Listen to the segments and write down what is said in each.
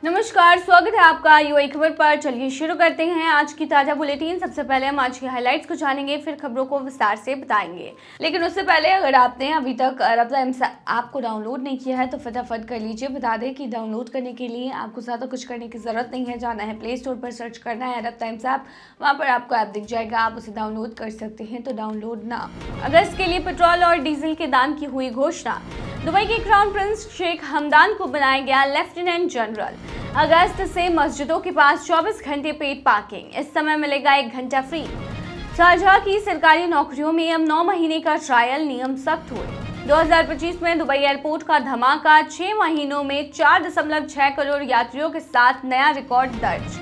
नमस्कार, स्वागत है आपका यूएई खबर पर। चलिए शुरू करते हैं आज की ताज़ा बुलेटिन। सबसे पहले हम आज की हाइलाइट्स को जानेंगे, फिर खबरों को विस्तार से बताएंगे। लेकिन उससे पहले अगर आपने अभी तक अरब टाइम्स ऐप को डाउनलोड नहीं किया है तो फटाफट कर लीजिए। बता दें कि डाउनलोड करने के लिए आपको ज़्यादा कुछ करने की ज़रूरत नहीं है। जाना है प्ले स्टोर पर, सर्च करना है अरब टाइम्स ऐप, वहाँ पर आपको ऐप दिख जाएगा, आप उसे डाउनलोड कर सकते हैं। तो डाउनलोड ना। अगस्त के लिए पेट्रोल और डीजल के दाम की हुई घोषणा। दुबई के क्राउन प्रिंस शेख हमदान को बनाया गया लेफ्टिनेंट जनरल। अगस्त से मस्जिदों के पास 24 घंटे पेड पार्किंग, इस समय मिलेगा 1 घंटा फ्री। शारजाह की सरकारी नौकरियों में अब 9 महीने का ट्रायल, नियम सख्त हुए। 2025 में दुबई एयरपोर्ट का धमाका, 6 महीनों में 4.6 करोड़ यात्रियों के साथ नया रिकॉर्ड दर्ज।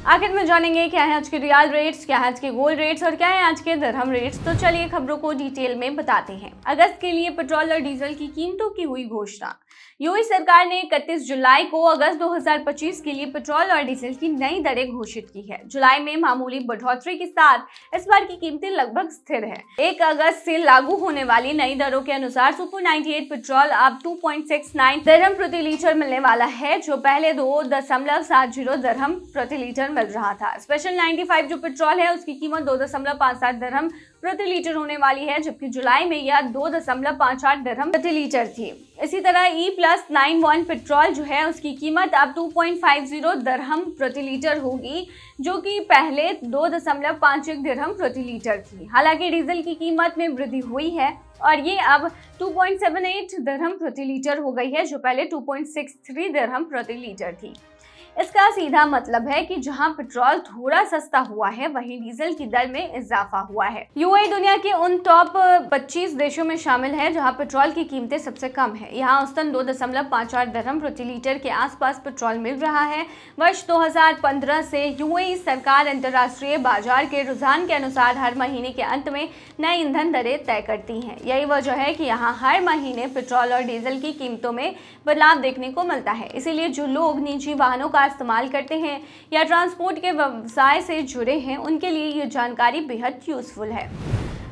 आखिर में जानेंगे क्या है आज के रियाल रेट्स, क्या है आज के गोल्ड रेट्स और क्या है आज के दिरहम रेट्स। तो चलिए खबरों को डिटेल में बताते हैं। अगस्त के लिए पेट्रोल और डीजल की कीमतों की हुई घोषणा। यूएई सरकार ने 31 जुलाई को अगस्त 2025 के लिए पेट्रोल और डीजल की नई दरें घोषित की है। जुलाई में मामूली बढ़ोतरी के साथ इस बार की कीमतें लगभग स्थिर है। 1 अगस्त से लागू होने वाली नई दरों के अनुसार सुपर 98 पेट्रोल अब 2.69 दिरहम प्रति लीटर मिलने वाला है, जो पहले 2.70 दिरहम प्रति लीटर मिल रहा था। स्पेशल 95 जो पेट्रोल है उसकी कीमत 2.57 दिरहम प्रति लीटर होने वाली है, जबकि जुलाई में यह 2.58 दिरहम प्रति लीटर थी। इसी तरह E+91 पेट्रोल जो है उसकी कीमत अब 2.50 दिरहम प्रति लीटर होगी, जो कि पहले 2.51 दिरहम प्रति लीटर थी। हालांकि डीजल की कीमत में वृद्धि हुई है और ये अब 2.78 दिरहम प्रति लीटर हो गई है, जो पहले 2.63 दिरहम प्रति लीटर थी। इसका सीधा मतलब है कि जहां पेट्रोल थोड़ा सस्ता हुआ है, वहीं डीजल की दर में इजाफा हुआ है। यूएई दुनिया के उन टॉप 25 देशों में शामिल है जहां पेट्रोल की कीमतें सबसे कम है। यहां औसतन 2.58 दिरहम प्रति लीटर के आसपास पेट्रोल मिल रहा है। वर्ष 2015 से यूएई सरकार अंतर्राष्ट्रीय बाजार के रुझान के अनुसार हर महीने के अंत में नई ईंधन दरें तय करती हैं। यही वजह है कि यहाँ हर महीने पेट्रोल और डीजल की कीमतों में बदलाव देखने को मिलता है। इसीलिए जो लोग निजी वाहनों का इस्तेमाल करते हैं या ट्रांसपोर्ट के व्यवसाय से जुड़े हैं, उनके लिए ये जानकारी बेहद यूजफुल है।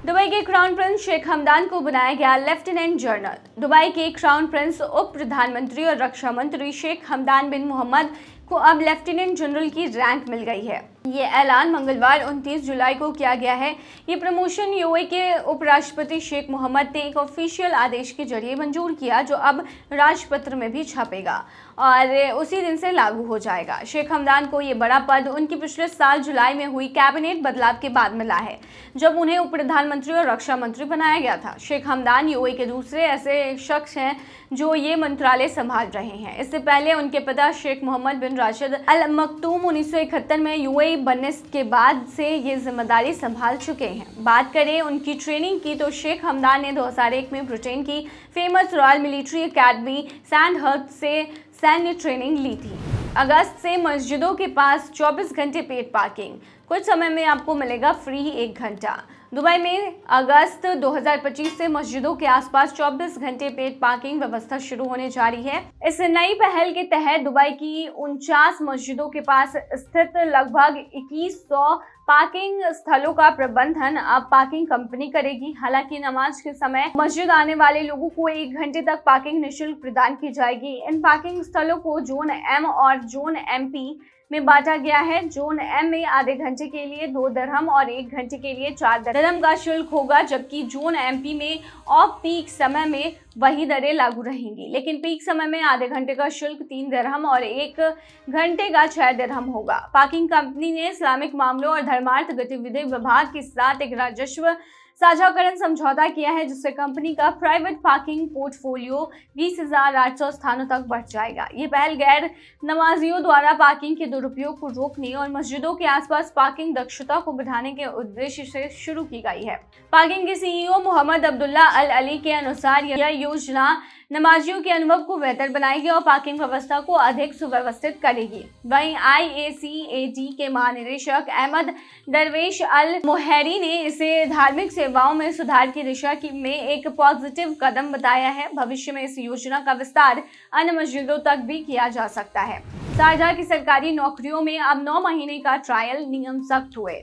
दुबई के क्राउन प्रिंस शेख हमदान को बनाया गया लेफ्टिनेंट जनरल। दुबई के क्राउन प्रिंस, उप प्रधानमंत्री और रक्षा मंत्री शेख हमदान बिन मोहम्मद को अब लेफ्टिनेंट जनरल की रैंक मिल गई है। ये ऐलान मंगलवार 29 जुलाई को किया गया है। ये प्रमोशन यूएई के उपराष्ट्रपति शेख मोहम्मद ने एक ऑफिशियल आदेश के जरिए मंजूर किया, जो अब राजपत्र में भी छपेगा और उसी दिन से लागू हो जाएगा। शेख हमदान को ये बड़ा पद उनकी पिछले साल जुलाई में हुई कैबिनेट बदलाव के बाद मिला है, जब उन्हें उप प्रधानमंत्री और रक्षा मंत्री बनाया गया था। शेख हमदान यूएई के दूसरे ऐसे शख्स हैं जो ये मंत्रालय संभाल रहे हैं। इससे पहले उनके पिता शेख मोहम्मद बिन राशिद अल मक्तूम 1971 में यूएई बनने के बाद से ये जिम्मेदारी संभाल चुके हैं। बात करें उनकी ट्रेनिंग की तो शेख हमदान ने 2001 में ब्रिटेन की famous royal military academy Sandhurst से सैन्य ट्रेनिंग ली थी। अगस्त से मस्जिदों के पास 24 घंटे पेड पार्किंग, कुछ समय में आपको मिलेगा फ्री 1 घंटा। दुबई में अगस्त 2025 से मस्जिदों के आसपास 24 घंटे पेड पार्किंग व्यवस्था शुरू होने जा रही है। इस नई पहल के तहत दुबई की 49 मस्जिदों के पास स्थित लगभग 2100 पार्किंग स्थलों का प्रबंधन अब पार्किंग कंपनी करेगी। हालांकि नमाज के समय मस्जिद आने वाले लोगों को 1 घंटे तक पार्किंग निःशुल्क प्रदान की जाएगी। इन पार्किंग स्थलों को जोन एम और जोन एमपी में बांटा गया है। जोन एम में आधे घंटे के लिए 2 दिरहम और 1 घंटे के लिए 4 दिरहम का शुल्क होगा, जबकि जोन एमपी में ऑफ पीक समय में वही दरें लागू रहेंगी, लेकिन पीक समय में आधे घंटे का शुल्क 3 दिरहम और 1 घंटे का 6 दिरहम होगा। पार्किंग कंपनी ने इस्लामिक मामलों और धर्मार्थ गतिविधि विभाग के साथ एक राजस्व साझाकरण समझौता किया है, जिससे कंपनी का प्राइवेट पार्किंग पोर्टफोलियो 20,800 स्थानों तक बढ़ जाएगा। ये पहल गैर नमाजियों द्वारा पार्किंग के दुरुपयोग को रोकने और मस्जिदों के आसपास पार्किंग दक्षता को बढ़ाने के उद्देश्य से शुरू की गई है। पार्किंग के सीईओ मोहम्मद अब्दुल्ला अल अली के अनुसार यह योजना नमाजियों के अनुभव को बेहतर बनाएगी और पार्किंग व्यवस्था को अधिक सुव्यवस्थित करेगी। वहीं IACAT के महानिदेशक अहमद दरवेश अल मोहरी ने इसे धार्मिक सेवाओं में सुधार की दिशा में एक पॉजिटिव कदम बताया है। भविष्य में इस योजना का विस्तार अन्य मस्जिदों तक भी किया जा सकता है। शारजाह की सरकारी नौकरियों में अब 9 महीने का ट्रायल, नियम सख्त हुए।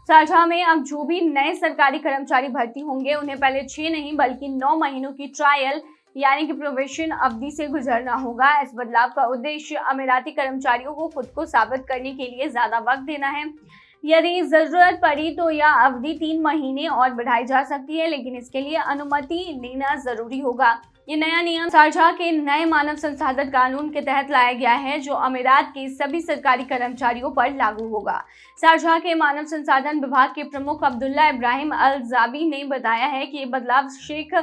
शारजाह में अब जो भी नए सरकारी कर्मचारी भर्ती होंगे, उन्हें पहले 6 नहीं बल्कि 9 महीनों की ट्रायल यानी कि प्रोबेशन अवधि से गुजरना होगा। इस बदलाव का उद्देश्य अमीराती कर्मचारियों को खुद को साबित करने के लिए ज्यादा वक्त देना है। यदि जरूरत पड़ी तो यह अवधि 3 महीने और बढ़ाई जा सकती है, लेकिन इसके लिए अनुमति लेना जरूरी होगा। ये नया नियम शारजाह के नए मानव संसाधन कानून के तहत लाया गया है, जो अमीरात के सभी सरकारी कर्मचारियों पर लागू होगा। शारजाह के मानव संसाधन विभाग के प्रमुख अब्दुल्ला इब्राहिम अल जाबी ने बताया है कि ये बदलाव शेख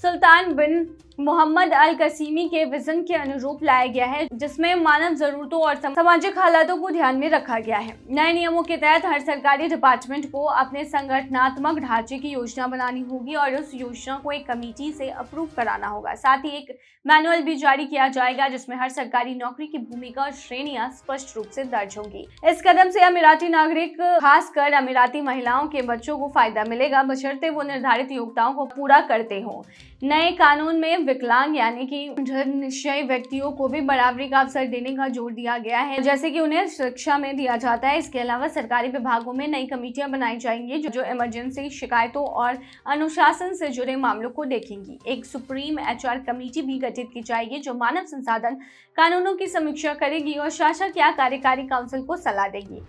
सुल्तान बिन मोहम्मद अल कसीमी के विजन के अनुरूप लाया गया है, जिसमें मानव जरूरतों और सामाजिक हालातों को ध्यान में रखा गया है। नए नियमों के तहत हर सरकारी डिपार्टमेंट को अपने संगठनात्मक ढांचे की योजना बनानी होगी और उस योजना को एक कमेटी से अप्रूव कराना होगा। साथ ही एक मैनुअल भी जारी किया जाएगा, जिसमें हर सरकारी नौकरी की भूमिका और श्रेणियां स्पष्ट रूप से दर्ज होंगी। इस कदम से अमीराती नागरिक, खासकर अमीराती महिलाओं के बच्चों को फायदा मिलेगा, बशर्ते वो निर्धारित योग्यताओं को पूरा करते हों। नए कानून में विकलांग यानी कि निश्चय व्यक्तियों को भी बराबरी का अवसर देने का जोर दिया गया है, जैसे कि उन्हें शिक्षा में दिया जाता है। इसके अलावा सरकारी विभागों में नई कमेटियां बनाई जाएंगी जो इमरजेंसी शिकायतों और अनुशासन से जुड़े मामलों को देखेंगी। एक सुप्रीम HR कमेटी भी गठित की जाएगी जो मानव संसाधन कानूनों की समीक्षा करेगी और शासक या कार्यकारी काउंसिल को सलाह देगी।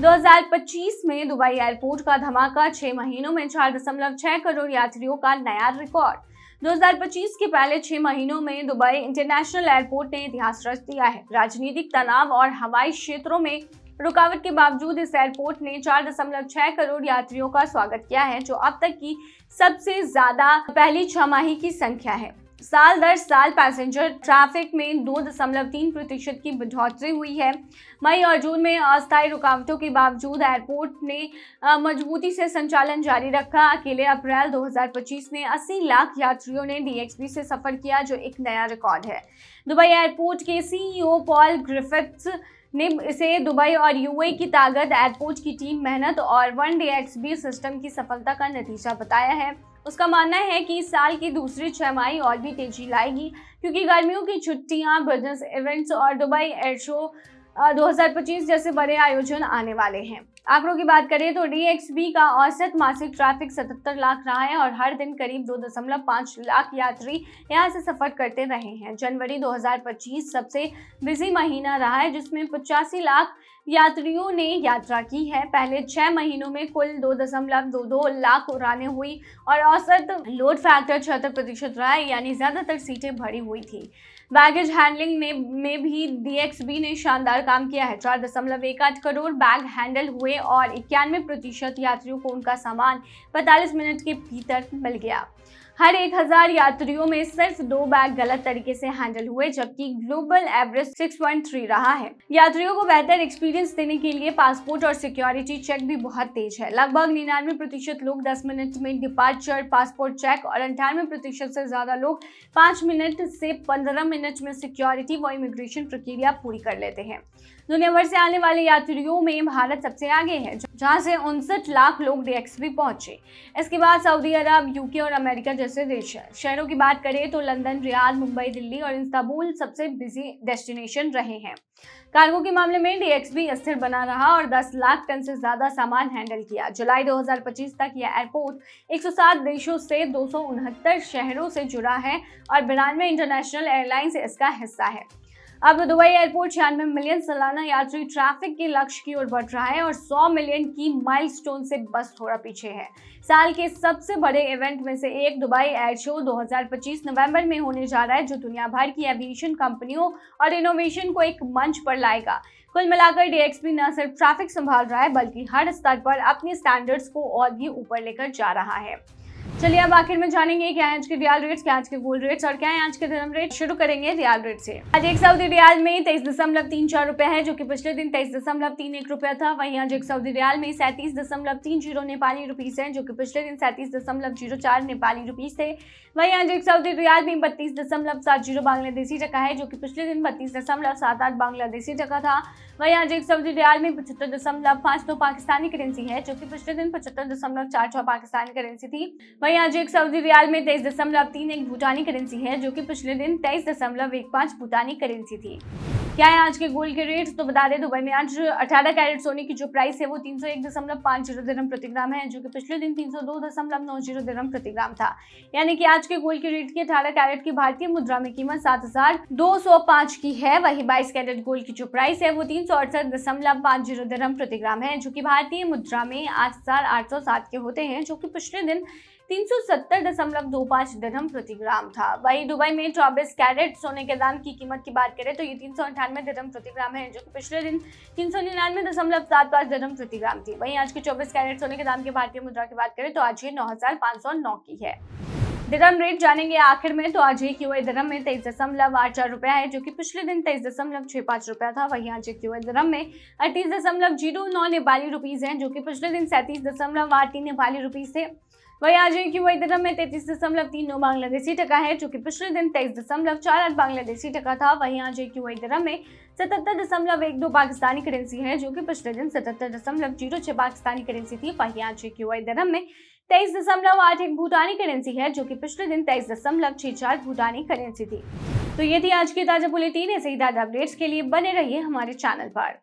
2025 में दुबई एयरपोर्ट का धमाका, 6 महीनों में 4.6 करोड़ यात्रियों का नया रिकॉर्ड। 2025 के पहले 6 महीनों में दुबई इंटरनेशनल एयरपोर्ट ने इतिहास रच दिया है। राजनीतिक तनाव और हवाई क्षेत्रों में रुकावट के बावजूद इस एयरपोर्ट ने 4.6 करोड़ यात्रियों का स्वागत किया है, जो अब तक की सबसे ज्यादा पहली छमाही की संख्या है। साल दर साल पैसेंजर ट्रैफिक में 2.3% की बढ़ोतरी हुई है। मई और जून में अस्थायी रुकावटों के बावजूद एयरपोर्ट ने मजबूती से संचालन जारी रखा। अकेले अप्रैल 2025 में 80 लाख यात्रियों ने DXB से सफर किया, जो एक नया रिकॉर्ड है। दुबई एयरपोर्ट के CEO पॉल ग्रिफिथ्स ने इसे दुबई और UAE की ताकत, एयरपोर्ट की टीम मेहनत और 1DXB सिस्टम की सफलता का नतीजा बताया है। उसका मानना है कि इस साल की दूसरी छमाही और भी तेजी लाएगी, क्योंकि गर्मियों की छुट्टियां, बिजनेस इवेंट्स और दुबई एयर शो 2025 जैसे बड़े आयोजन आने वाले हैं। आंकड़ों की बात करें तो DXB का औसत मासिक ट्रैफिक 77 लाख रहा है और हर दिन करीब 2.5 लाख यात्री यहां से सफर करते रहे हैं। जनवरी 2025 सबसे बिजी महीना रहा है, जिसमें 85 लाख यात्रियों ने यात्रा की है। पहले 6 महीनों में कुल 2.22 लाख उड़ानें हुई और औसत लोड फैक्टर 76% रहा है, यानी ज्यादातर सीटें भरी हुई थी। बैगेज हैंडलिंग में भी DXB ने शानदार काम किया है। 4.18 करोड़ बैग हैंडल हुए और 91% यात्रियों को उनका सामान 45 मिनट के भीतर मिल गया। हर 1000 यात्रियों में सिर्फ 2 बैग गलत तरीके से हैंडल हुए, जबकि ग्लोबल एवरेज 6.3 रहा है। यात्रियों को बेहतर एक्सपीरियंस देने के लिए पासपोर्ट और सिक्योरिटी चेक भी बहुत तेज है। लगभग 99% लोग 10 मिनट में डिपार्चर पासपोर्ट चेक और 98% से ज्यादा लोग 5 मिनट से 15 मिनट में सिक्योरिटी व इमिग्रेशन प्रक्रिया पूरी कर लेते हैं। दुनिया भर से आने वाले यात्रियों में भारत सबसे आगे है, जहां से 59 लाख लोग DXB पहुंचे। इसके बाद सऊदी अरब, UK और अमेरिका जैसे देश हैं। शहरों की बात करें तो लंदन, रियाद, मुंबई, दिल्ली और इस्तांबुल सबसे बिजी डेस्टिनेशन रहे हैं। कार्गो के मामले में DXB स्थिर बना रहा और 10 लाख टन से ज्यादा सामान हैंडल किया। जुलाई 2025 तक यह एयरपोर्ट 107 देशों से 269 शहरों से जुड़ा है और 92 इंटरनेशनल एयरलाइंस इसका हिस्सा है। अब दुबई एयरपोर्ट 96 मिलियन सालाना यात्री ट्रैफिक के लक्ष्य की ओर बढ़ रहा है और 100 मिलियन की माइलस्टोन से बस थोड़ा पीछे है। साल के सबसे बड़े इवेंट में से एक दुबई एयर शो 2025 नवंबर में होने जा रहा है, जो दुनिया भर की एविएशन कंपनियों और इनोवेशन को एक मंच पर लाएगा। कुल मिलाकर DXB न सिर्फ ट्रैफिक संभाल रहा है, बल्कि हर स्तर पर अपने स्टैंडर्ड्स को और भी ऊपर लेकर जा रहा है। चलिए अब आखिर में जानेंगे क्या है आज के रियाल रेट्स, क्या आज के गोल्ड रेट्स और क्या है आज के दिरहम रेट। शुरू करेंगे रियाल रेट से। आज एक सऊदी रियाल में 23.34 रुपए है, जो कि पिछले दिन 23.31 रुपया था। वहीं आज एक सऊदी रियाल में 37.30 नेपाली रुपीस है, जो कि पिछले दिन 37.04 नेपाली रुपीस थे। वहीं आज एक सऊदी रियाल में 32.70 बांग्लादेशी टका है, जो कि पिछले दिन 32.78 बांग्लादेशी टका था। वहीं आज एक सऊदी रियाल में 75.52 पाकिस्तानी करेंसी है, जो कि पिछले दिन 75.44 पाकिस्तानी करेंसी थी। वहीं आज एक सऊदी रियाल में 23.31 भूटानी करेंसी है, जो कि पिछले दिन 23.15 भूटानी करेंसी थी। क्या है आज के गोल्ड के रेट्स, तो बता दें दुबई में आज 18 कैरेट सोने की जो प्राइस है वो 301.50 दिरहम प्रति ग्राम है, जो कि पिछले दिन 302.90 दिरहम प्रति ग्राम था। यानी कि आज के गोल्ड के रेट की 18 कैरेट की भारतीय मुद्रा में कीमत 7,205 की है। वही 22 कैरेट गोल्ड की जो प्राइस है वो 368.50 दिरहम प्रति ग्राम है, जो कि भारतीय मुद्रा में 8,807 के होते हैं, जो कि पिछले दिन 370.25 दिरहम प्रति ग्राम था। वही दुबई में 24 कैरेट सोने के दाम की कीमत की बात करें तो ये 398 दिरहम प्रति ग्राम है, जो कि पिछले दिन 399.75 दिरहम प्रति ग्राम थी। वहीं आज के 24 कैरेट सोने के दाम की भारतीय मुद्रा की बात करें तो आज ये 9,509 की है। दिरहम रेट जानेंगे आखिर में। तो आज एक यूएई दिरहम में 23.84 रुपया है, जो कि पिछले दिन 23.65 रुपया था। वहीं आज एक यूएई दिरहम में 38.09 नेपाली रुपीज है, जो कि पिछले दिन 37.83 नेपाली रुपीज थे। वही आज एक यूएई दिरहम में 33.39 बांग्लादेशी टका है, जो कि पिछले दिन 23.48 बांग्लादेशी टका था। वहीं आज एक यूएई दिरहम में 77.12 पाकिस्तानी करेंसी है, जो कि पिछले दिन 77.06 पाकिस्तानी करेंसी थी। वहीं आज एक यूएई दिरहम में 23.81 भूटानी करेंसी है, जो कि पिछले दिन 23.64 भूटानी करेंसी थी। तो ये थी आज की ताजा बुलेटिन। ऐसे ही ताजा अपडेट्स के लिए बने रहिए हमारे चैनल पर।